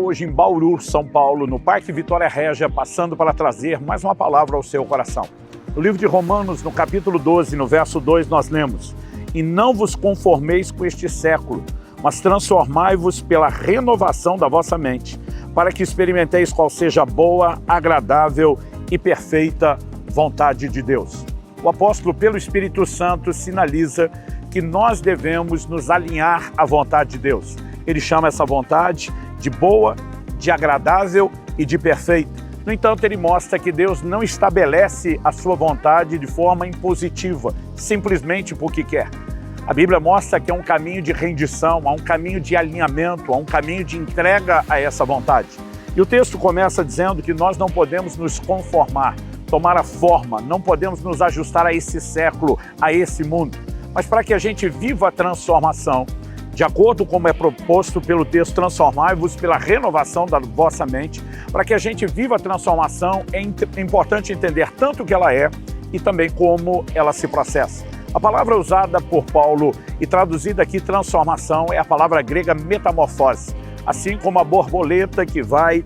hoje em Bauru, São Paulo, no Parque Vitória Régia, passando para trazer mais uma palavra ao seu coração. No livro de Romanos, no capítulo 12, no verso 2, nós lemos: "E não vos conformeis com este século, mas transformai-vos pela renovação da vossa mente, para que experimenteis qual seja a boa, agradável e perfeita vontade de Deus." O apóstolo, pelo Espírito Santo, sinaliza que nós devemos nos alinhar à vontade de Deus. Ele chama essa vontade de boa, de agradável e de perfeita. No entanto, ele mostra que Deus não estabelece a sua vontade de forma impositiva, simplesmente porque quer. A Bíblia mostra que é um caminho de rendição, há um caminho de alinhamento, há um caminho de entrega a essa vontade. E o texto começa dizendo que nós não podemos nos conformar, tomar a forma, não podemos nos ajustar a esse século, a esse mundo. Mas para que a gente viva a transformação, de acordo com como é proposto pelo texto, transformai-vos pela renovação da vossa mente. Para que a gente viva a transformação, é importante entender tanto o que ela é e também como ela se processa. A palavra usada por Paulo e traduzida aqui, transformação, é a palavra grega metamorfose. Assim como a borboleta que vai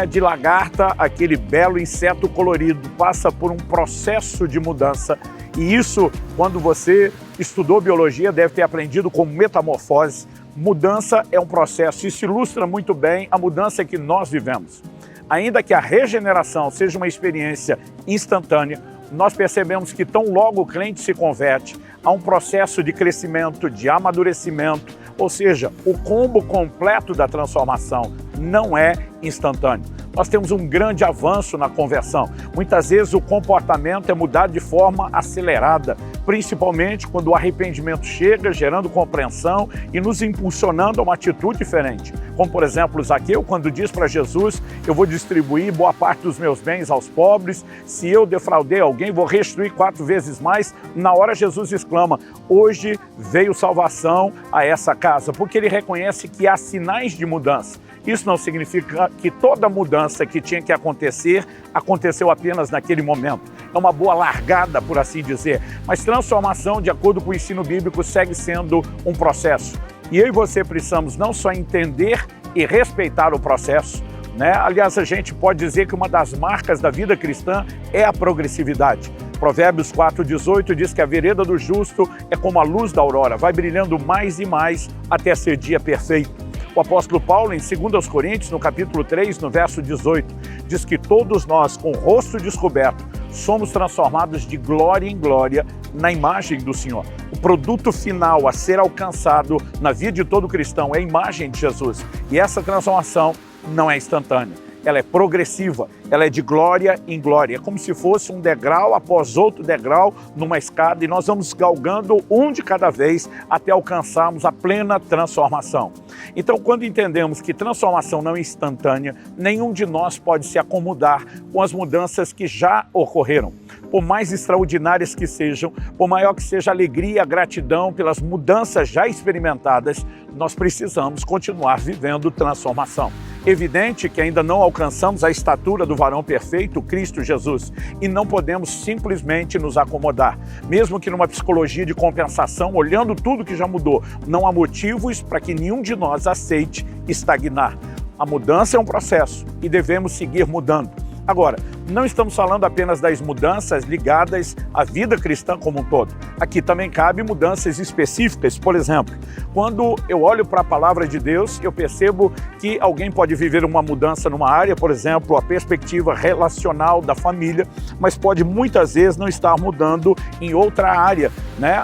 de lagarta, aquele belo inseto colorido, passa por um processo de mudança. E isso, quando você estudou biologia, deve ter aprendido como metamorfose. Mudança é um processo. Isso ilustra muito bem a mudança que nós vivemos. Ainda que a regeneração seja uma experiência instantânea, nós percebemos que tão logo o crente se converte, há um processo de crescimento, de amadurecimento, ou seja, o combo completo da transformação não é instantâneo. Nós temos um grande avanço na conversão. Muitas vezes o comportamento é mudado de forma acelerada, principalmente quando o arrependimento chega, gerando compreensão e nos impulsionando a uma atitude diferente. Como, por exemplo, Zaqueu, quando diz para Jesus: "Eu vou distribuir boa parte dos meus bens aos pobres, se eu defraudei alguém, vou restituir 4 vezes mais." Na hora Jesus exclama: "Hoje veio salvação a essa casa", porque ele reconhece que há sinais de mudança. Isso não significa que toda mudança que tinha que acontecer, aconteceu apenas naquele momento. É uma boa largada, por assim dizer. Mas transformação, de acordo com o ensino bíblico, segue sendo um processo. E eu e você precisamos não só entender e respeitar o processo, Aliás, a gente pode dizer que uma das marcas da vida cristã é a progressividade. Provérbios 4,18 diz que a vereda do justo é como a luz da aurora, vai brilhando mais e mais até ser dia perfeito. O apóstolo Paulo, em 2 Coríntios, no capítulo 3, no verso 18, diz que todos nós, com o rosto descoberto, somos transformados de glória em glória na imagem do Senhor. O produto final a ser alcançado na vida de todo cristão é a imagem de Jesus. E essa transformação não é instantânea. Ela é progressiva, ela é de glória em glória. É como se fosse um degrau após outro degrau numa escada, e nós vamos galgando um de cada vez até alcançarmos a plena transformação. Então, quando entendemos que transformação não é instantânea, nenhum de nós pode se acomodar com as mudanças que já ocorreram. Por mais extraordinárias que sejam, por maior que seja a alegria e a gratidão pelas mudanças já experimentadas, nós precisamos continuar vivendo transformação. Evidente que ainda não alcançamos a estatura do varão perfeito, Cristo Jesus, e não podemos simplesmente nos acomodar. Mesmo que numa psicologia de compensação, olhando tudo que já mudou, não há motivos para que nenhum de nós aceite estagnar. A mudança é um processo e devemos seguir mudando. Agora, não estamos falando apenas das mudanças ligadas à vida cristã como um todo. Aqui também cabe mudanças específicas. Por exemplo, quando eu olho para a palavra de Deus, eu percebo que alguém pode viver uma mudança numa área, por exemplo, a perspectiva relacional da família, mas pode muitas vezes não estar mudando em outra área,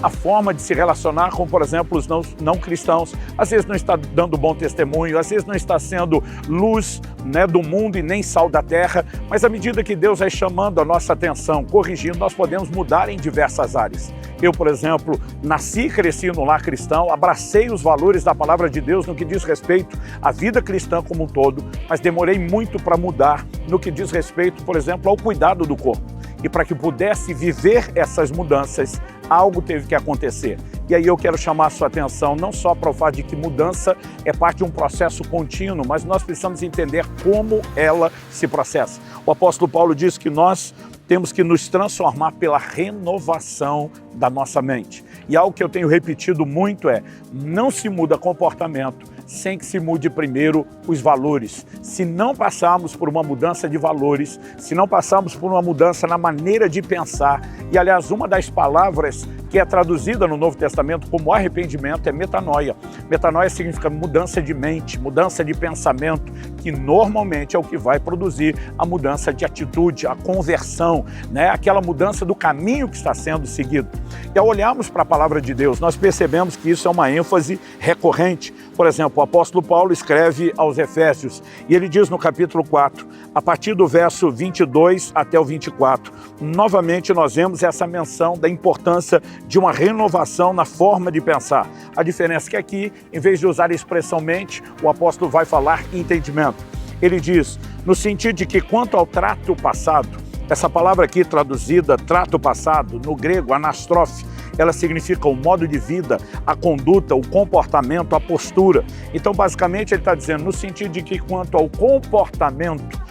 A forma de se relacionar com, por exemplo, os não cristãos. Às vezes não está dando bom testemunho, às vezes não está sendo luz, do mundo e nem sal da terra. Mas à medida que Deus vai chamando a nossa atenção, corrigindo, nós podemos mudar em diversas áreas. Eu, por exemplo, nasci e cresci no lar cristão, abracei os valores da palavra de Deus no que diz respeito à vida cristã como um todo, mas demorei muito para mudar no que diz respeito, por exemplo, ao cuidado do corpo. E para que pudesse viver essas mudanças, algo teve que acontecer. E aí eu quero chamar a sua atenção não só para o fato de que mudança é parte de um processo contínuo, mas nós precisamos entender como ela se processa. O apóstolo Paulo diz que nós temos que nos transformar pela renovação da nossa mente. E algo que eu tenho repetido muito é: não se muda comportamento sem que se mude primeiro os valores. Se não passarmos por uma mudança de valores, se não passarmos por uma mudança na maneira de pensar, e aliás, uma das palavras que é traduzida no Novo Testamento como arrependimento é metanoia. Metanoia significa mudança de mente, mudança de pensamento, que normalmente é o que vai produzir a mudança de atitude, a conversão, né? Aquela mudança do caminho que está sendo seguido. E ao olharmos para a palavra de Deus, nós percebemos que isso é uma ênfase recorrente. Por exemplo, o apóstolo Paulo escreve aos Efésios, e ele diz no capítulo 4, a partir do verso 22 até o 24, novamente nós vemos essa menção da importância de uma renovação na forma de pensar. A diferença é que aqui, em vez de usar a expressão mente, o apóstolo vai falar entendimento. Ele diz, no sentido de que quanto ao trato passado, essa palavra aqui traduzida, trato passado, no grego, anastrofe, ela significa o modo de vida, a conduta, o comportamento, a postura. Então, basicamente, ele está dizendo no sentido de que quanto ao comportamento,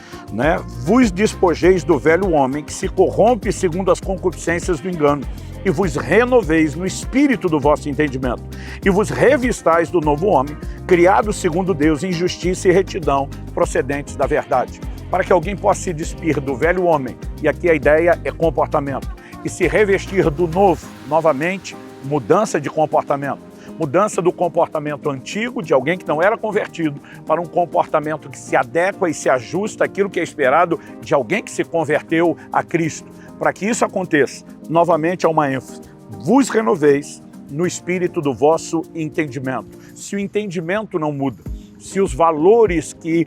vos despojeis do velho homem que se corrompe segundo as concupiscências do engano, e vos renoveis no espírito do vosso entendimento, e vos revistais do novo homem, criado segundo Deus em justiça e retidão, procedentes da verdade. Para que alguém possa se despir do velho homem, e aqui a ideia é comportamento, e se revestir do novo, novamente, mudança de comportamento. Mudança do comportamento antigo, de alguém que não era convertido, para um comportamento que se adequa e se ajusta àquilo que é esperado de alguém que se converteu a Cristo. Para que isso aconteça, novamente há uma ênfase. Vos renoveis no espírito do vosso entendimento. Se o entendimento não muda, se os valores que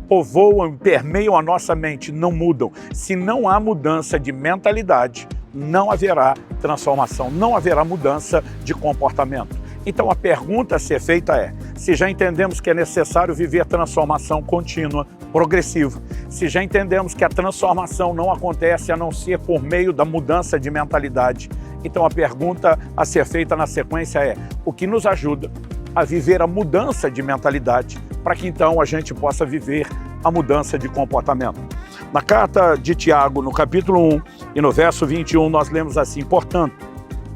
povoam, permeiam a nossa mente não mudam, se não há mudança de mentalidade, não haverá transformação, não haverá mudança de comportamento. Então a pergunta a ser feita é, se já entendemos que é necessário viver transformação contínua, progressiva, se já entendemos que a transformação não acontece a não ser por meio da mudança de mentalidade, então a pergunta a ser feita na sequência é, o que nos ajuda a viver a mudança de mentalidade, para que então a gente possa viver a mudança de comportamento. Na carta de Tiago, no capítulo 1 e no verso 21, nós lemos assim, portanto,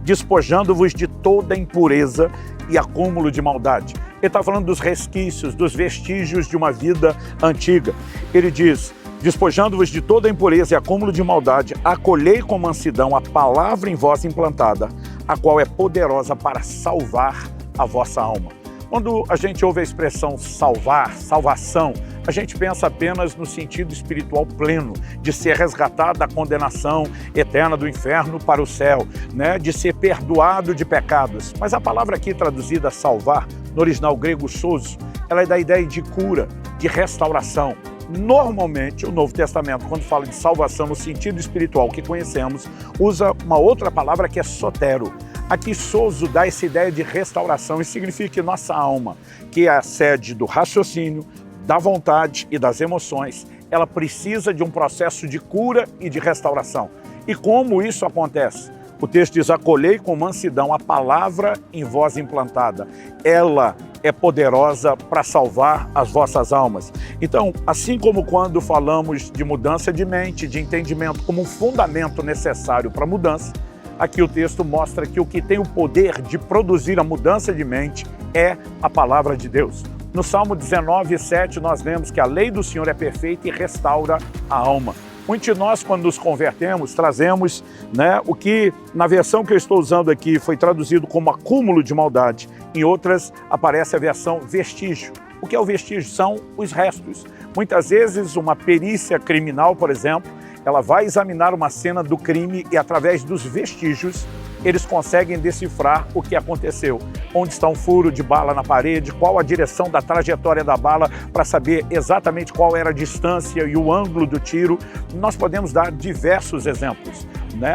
despojando-vos de toda impureza e acúmulo de maldade. Ele está falando dos resquícios, dos vestígios de uma vida antiga. Ele diz, despojando-vos de toda impureza e acúmulo de maldade, acolhei com mansidão a palavra em vós implantada, a qual é poderosa para salvar a vossa alma. Quando a gente ouve a expressão salvar, salvação, a gente pensa apenas no sentido espiritual pleno, de ser resgatado da condenação eterna do inferno para o céu, de ser perdoado de pecados. Mas a palavra aqui traduzida salvar, no original grego sozo, ela é da ideia de cura, de restauração. Normalmente, o Novo Testamento, quando fala de salvação no sentido espiritual que conhecemos, usa uma outra palavra que é sotero. Aqui, sozo dá essa ideia de restauração e significa que nossa alma, que é a sede do raciocínio, da vontade e das emoções, ela precisa de um processo de cura e de restauração. E como isso acontece? O texto diz, acolhei com mansidão a palavra em vós implantada. Ela é poderosa para salvar as vossas almas. Então, assim como quando falamos de mudança de mente, de entendimento como um fundamento necessário para a mudança, aqui o texto mostra que o que tem o poder de produzir a mudança de mente é a palavra de Deus. No Salmo 19:7, nós lemos que a lei do Senhor é perfeita e restaura a alma. Muitos de nós, quando nos convertemos, trazemos o que, na versão que eu estou usando aqui, foi traduzido como acúmulo de maldade. Em outras, aparece a versão vestígio. O que é o vestígio? São os restos. Muitas vezes, uma perícia criminal, por exemplo, ela vai examinar uma cena do crime e, através dos vestígios, eles conseguem decifrar o que aconteceu. Onde está um furo de bala na parede, qual a direção da trajetória da bala, para saber exatamente qual era a distância e o ângulo do tiro. Nós podemos dar diversos exemplos.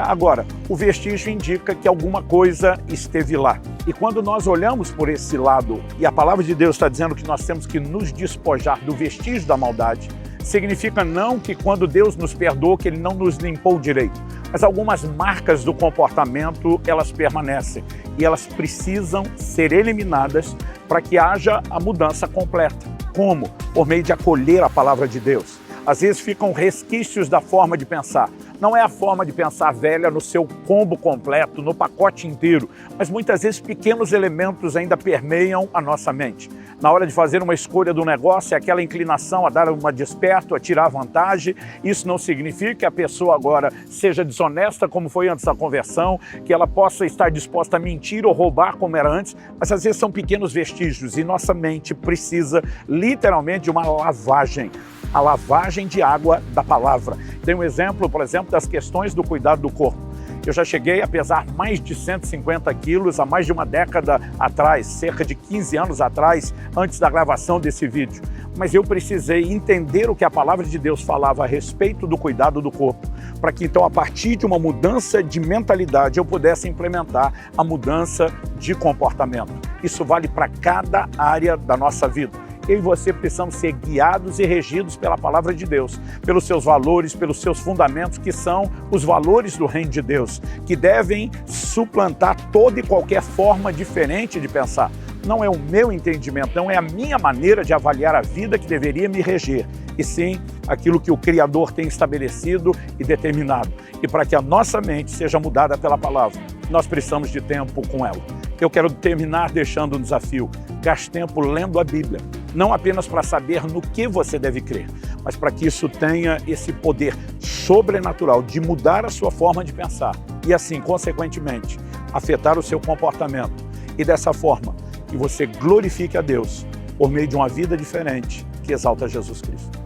Agora, o vestígio indica que alguma coisa esteve lá. E quando nós olhamos por esse lado, e a palavra de Deus está dizendo que nós temos que nos despojar do vestígio da maldade, significa não que quando Deus nos perdoou, que Ele não nos limpou direito. Mas algumas marcas do comportamento, elas permanecem. E elas precisam ser eliminadas para que haja a mudança completa. Como? Por meio de acolher a palavra de Deus. Às vezes ficam resquícios da forma de pensar. Não é a forma de pensar velha no seu combo completo, no pacote inteiro, mas muitas vezes pequenos elementos ainda permeiam a nossa mente. Na hora de fazer uma escolha do negócio, é aquela inclinação a dar uma desperto, a tirar vantagem. Isso não significa que a pessoa agora seja desonesta como foi antes da conversão, que ela possa estar disposta a mentir ou roubar como era antes, mas às vezes são pequenos vestígios e nossa mente precisa literalmente de uma lavagem. A lavagem de água da palavra. Tem um exemplo, por exemplo, das questões do cuidado do corpo. Eu já cheguei a pesar mais de 150 quilos há mais de uma década atrás, cerca de 15 anos atrás, antes da gravação desse vídeo. Mas eu precisei entender o que a palavra de Deus falava a respeito do cuidado do corpo, para que então, a partir de uma mudança de mentalidade, eu pudesse implementar a mudança de comportamento. Isso vale para cada área da nossa vida. Eu e você precisamos ser guiados e regidos pela palavra de Deus, pelos seus valores, pelos seus fundamentos, que são os valores do reino de Deus, que devem suplantar toda e qualquer forma diferente de pensar. Não é o meu entendimento, não é a minha maneira de avaliar a vida que deveria me reger, e sim aquilo que o Criador tem estabelecido e determinado. E para que a nossa mente seja mudada pela palavra, nós precisamos de tempo com ela. Eu quero terminar deixando um desafio. Gaste tempo lendo a Bíblia, não apenas para saber no que você deve crer, mas para que isso tenha esse poder sobrenatural de mudar a sua forma de pensar e assim, consequentemente, afetar o seu comportamento. E dessa forma, que você glorifique a Deus por meio de uma vida diferente que exalta Jesus Cristo.